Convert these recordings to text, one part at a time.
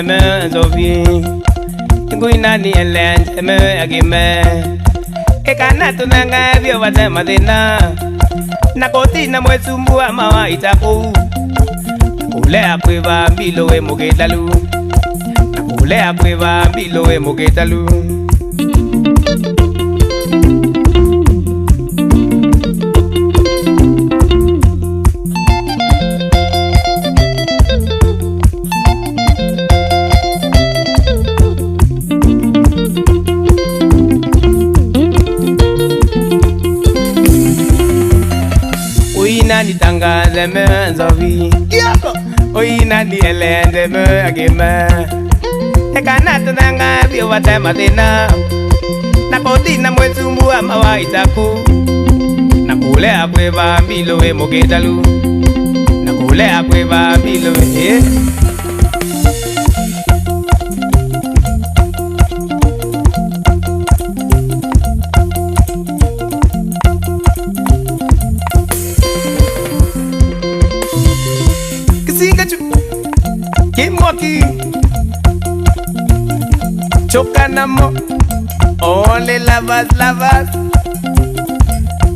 zeme zovi Nguina ni elen zeme agime Ekana tunanga vyo watema dena Nakoti na mwesumbua mawa itaku Nakulea kweva mbilo we mugetalu Nakulea kweva mbilo we mugetalu Oina ni tangaze me zovi Oina ni elende me agime Ekana tunanga vyo watema dena Nakoti na mwesumbua mawa itaku Nakulea kweva mbilo we mugetalu Nakulea kweva mbilo we Kimwaki Chokanamo Only lovers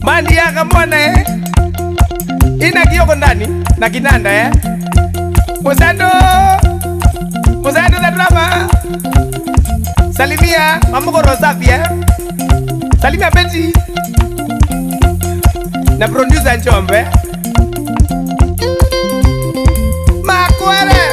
Mandi yaka mwana Ina kiyoko ndani na kinanda Musando za drama Salimia mamukoro safi Salimia Benji Na producer Njombe Makwere